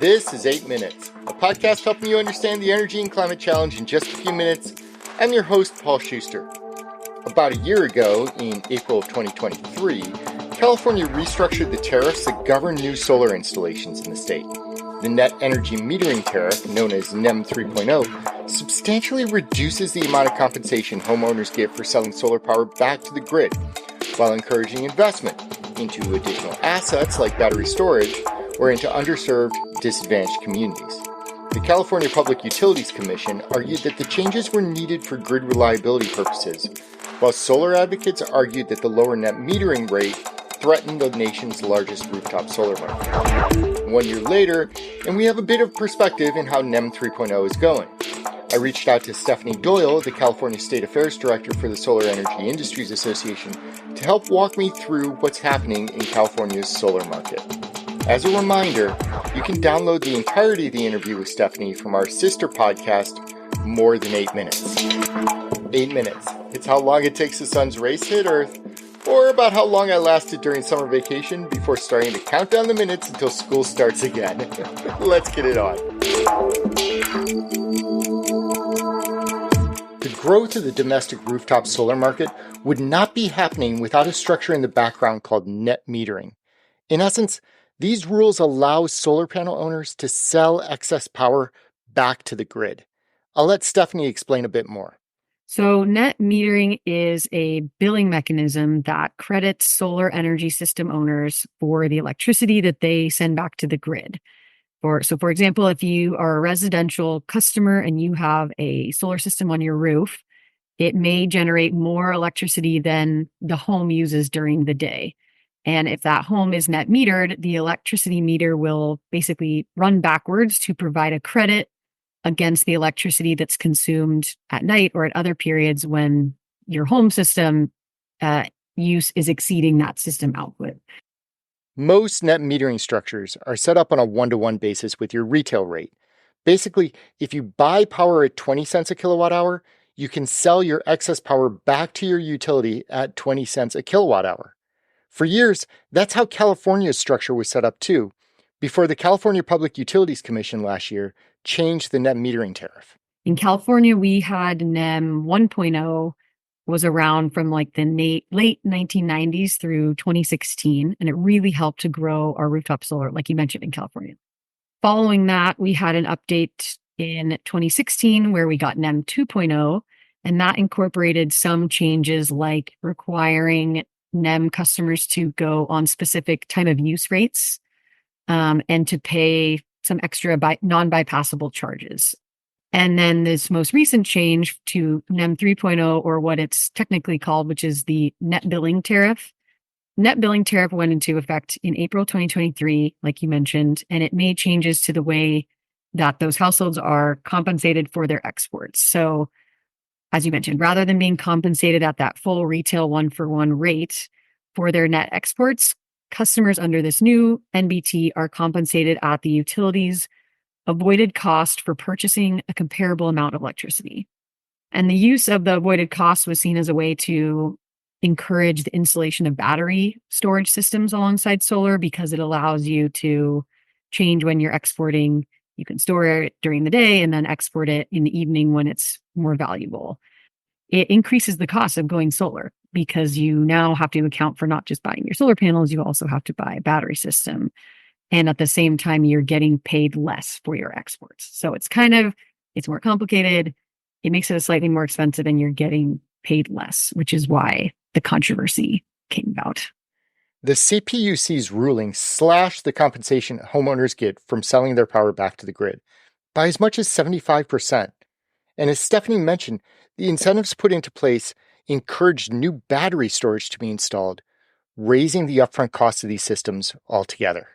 This is 8 Minutes, a podcast helping you understand the energy and climate challenge in just a few minutes. I'm your host, Paul Schuster. About a year ago, in April of 2023, California restructured the tariffs that govern new solar installations in the state. The Net Energy Metering Tariff, known as NEM 3.0, substantially reduces the amount of compensation homeowners get for selling solar power back to the grid, while encouraging investment into additional assets like battery storage or into underserved, disadvantaged communities. The California Public Utilities Commission argued that the changes were needed for grid reliability purposes, while solar advocates argued that the lower net metering rate threatened the nation's largest rooftop solar market. 1 year later, and we have a bit of perspective in how NEM 3.0 is going. I reached out to Stephanie Doyle, the California State Affairs Director for the Solar Energy Industries Association, to help walk me through what's happening in California's solar market. As a reminder, you can download the entirety of the interview with Stephanie from our sister podcast, More Than 8 Minutes. 8 minutes. It's how long it takes the sun's rays to hit Earth, or about how long I lasted during summer vacation before starting to count down the minutes until school starts again. Let's get it on. The growth of the domestic rooftop solar market would not be happening without a structure in the background called net metering. In essence, these rules allow solar panel owners to sell excess power back to the grid. I'll let Stephanie explain a bit more. So net metering is a billing mechanism that credits solar energy system owners for the electricity that they send back to the grid. For example, if you are a residential customer and you have a solar system on your roof, it may generate more electricity than the home uses during the day. And if that home is net metered, the electricity meter will basically run backwards to provide a credit against the electricity that's consumed at night or at other periods when your home system use is exceeding that system output. Most net metering structures are set up on a one-to-one basis with your retail rate. Basically, if you buy power at 20 cents a kilowatt hour, you can sell your excess power back to your utility at 20 cents a kilowatt hour. For years, that's how California's structure was set up too, before the California Public Utilities Commission last year changed the net metering tariff. In California, we had NEM 1.0 was around from like the late 1990s through 2016, and it really helped to grow our rooftop solar, like you mentioned, in California. Following that, we had an update in 2016 where we got NEM 2.0, and that incorporated some changes like requiring NEM customers to go on specific time of use rates and to pay some extra non-bypassable charges. And then this most recent change to NEM 3.0, or what it's technically called, which is the Net Billing Tariff. Net Billing Tariff went into effect in April 2023, like you mentioned, and it made changes to the way that those households are compensated for their exports. So as you mentioned, rather than being compensated at that full retail one-for-one rate for their net exports, customers under this new NBT are compensated at the utility's avoided cost for purchasing a comparable amount of electricity. And the use of the avoided cost was seen as a way to encourage the installation of battery storage systems alongside solar because it allows you to change when you're exporting. You can store it during the day and then export it in the evening when it's more valuable. It increases the cost of going solar because you now have to account for not just buying your solar panels, you also have to buy a battery system. And at the same time, you're getting paid less for your exports. So it's more complicated. It makes it slightly more expensive and you're getting paid less, which is why the controversy came about. The CPUC's ruling slashed the compensation homeowners get from selling their power back to the grid by as much as 75%. And as Stephanie mentioned, the incentives put into place encouraged new battery storage to be installed, raising the upfront cost of these systems altogether.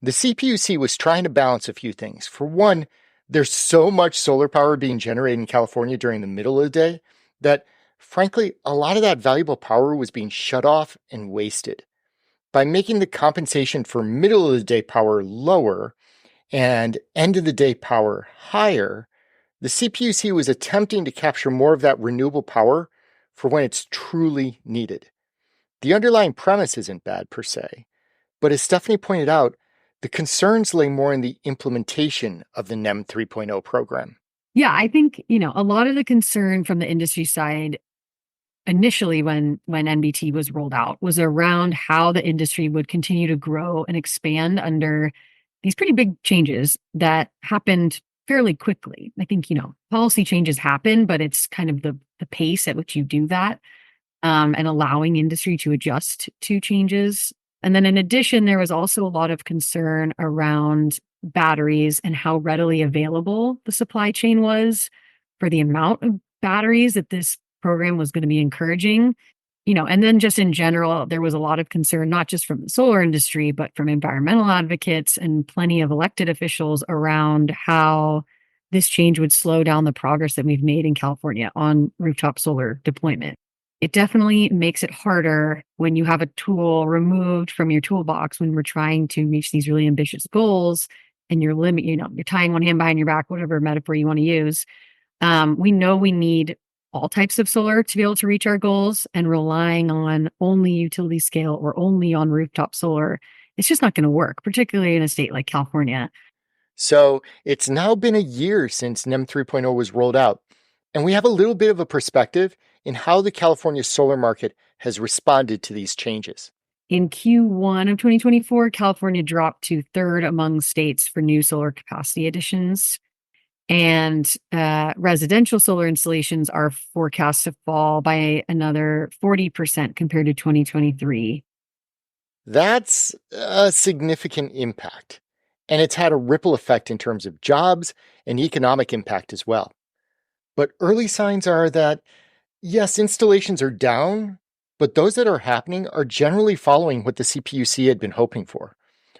The CPUC was trying to balance a few things. For one, there's so much solar power being generated in California during the middle of the day that, frankly, a lot of that valuable power was being shut off and wasted. By making the compensation for middle of the day power lower and end of the day power higher, the CPUC was attempting to capture more of that renewable power for when it's truly needed. The underlying premise isn't bad per se, but as Stephanie pointed out, The concerns lay more in the implementation of the NEM 3.0 program. Yeah, I think, a lot of the concern from the industry side initially when NBT was rolled out was around how the industry would continue to grow and expand under these pretty big changes that happened fairly quickly. I think, policy changes happen, but it's kind of the pace at which you do that, and allowing industry to adjust to changes. And then in addition, there was also a lot of concern around batteries and how readily available the supply chain was for the amount of batteries that this program was going to be encouraging. And then just in general, there was a lot of concern, not just from the solar industry, but from environmental advocates and plenty of elected officials around how this change would slow down the progress that we've made in California on rooftop solar deployment. It definitely makes it harder when you have a tool removed from your toolbox when we're trying to reach these really ambitious goals and you're tying one hand behind your back, whatever metaphor you want to use. We know we need all types of solar to be able to reach our goals, and relying on only utility scale or only on rooftop solar, it's just not going to work, particularly in a state like California. So it's now been a year since NEM 3.0 was rolled out, and we have a little bit of a perspective in how the California solar market has responded to these changes. In Q1 of 2024, California dropped to third among states for new solar capacity additions. And residential solar installations are forecast to fall by another 40% compared to 2023. That's a significant impact, and it's had a ripple effect in terms of jobs and economic impact as well. But early signs are that, yes, installations are down, but those that are happening are generally following what the CPUC had been hoping for.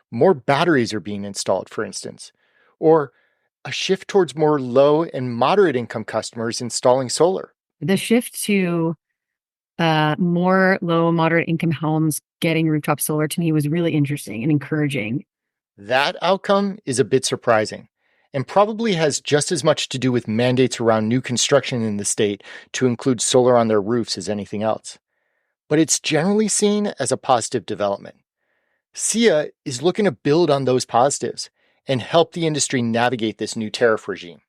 More batteries are being installed, for instance, or a shift towards more low and moderate income customers installing solar. The shift to more low and moderate income homes getting rooftop solar to me was really interesting and encouraging. That outcome is a bit surprising and probably has just as much to do with mandates around new construction in the state to include solar on their roofs as anything else. But it's generally seen as a positive development. SEIA is looking to build on those positives and help the industry navigate this new tariff regime.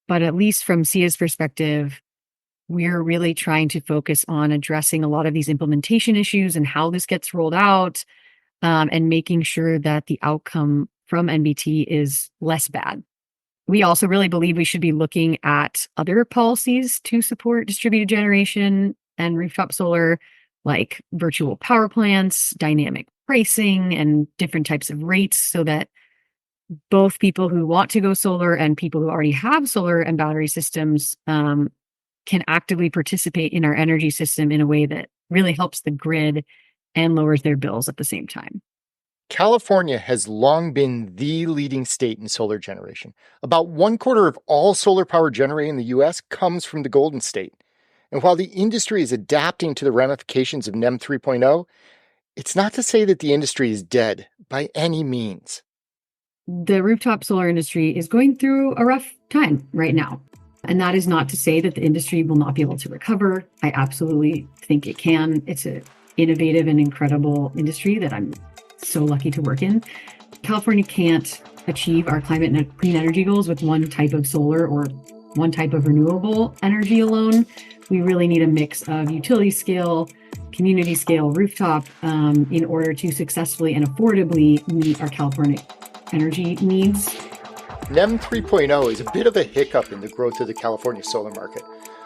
But at least from SEIA's perspective, we're really trying to focus on addressing a lot of these implementation issues and how this gets rolled out, and making sure that the outcome from NBT is less bad. We also really believe we should be looking at other policies to support distributed generation and rooftop solar, like virtual power plants, dynamic pricing, and different types of rates, so that both people who want to go solar and people who already have solar and battery systems can actively participate in our energy system in a way that really helps the grid and lowers their bills at the same time. California has long been the leading state in solar generation. About 1/4 of all solar power generated in the U.S. comes from the Golden State. And while the industry is adapting to the ramifications of NEM 3.0, it's not to say that the industry is dead by any means. The rooftop solar industry is going through a rough time right now. And that is not to say that the industry will not be able to recover. I absolutely think it can. It's an innovative and incredible industry that I'm so lucky to work in. California can't achieve our climate and clean energy goals with one type of solar or one type of renewable energy alone. We really need a mix of utility scale, community scale, rooftop, in order to successfully and affordably meet our California energy needs. NEM 3.0 is a bit of a hiccup in the growth of the California solar market,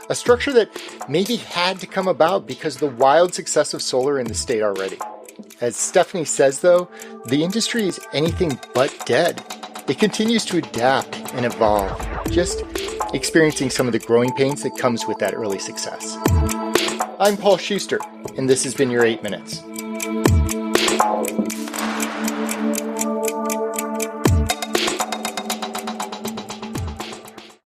a structure that maybe had to come about because of the wild success of solar in the state already. As Stephanie says, though, the industry is anything but dead. It continues to adapt and evolve, just experiencing some of the growing pains that comes with that early success. I'm Paul Schuster, and this has been your 8 Minutes.